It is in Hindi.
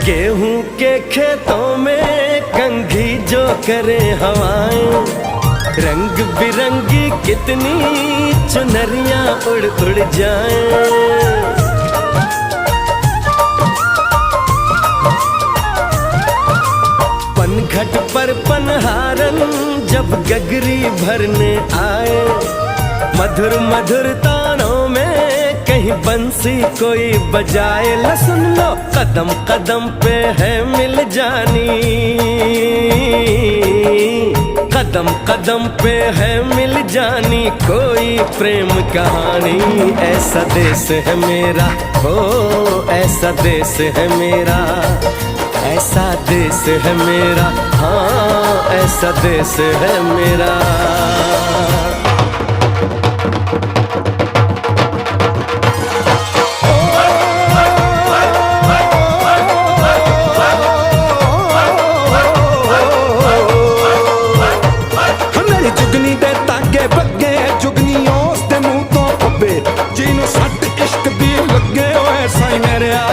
गेहूं के खेतों में कंघी जो करे हवाएं, रंग बिरंगी कितनी चुनरियां उड़ उड़ जाएं। पनघट पर पनहारन जब गगरी भरने आए, मधुर मधुर तानों में कहीं बंसी कोई बजाए। ल सुन लो कदम कदम पे है मिल जानी, कदम कदम पे है मिल जानी कोई प्रेम कहानी। ऐसा देश है मेरा, हो ऐसा देश है मेरा, ऐसा देश है मेरा, हाँ ऐसा देश है मेरा। जुगनी दे तागे बगे जुगनी उस दे मुंह तो पब्बे, जिन्हों सट इश्क दी लगे होए साई मेरे आ।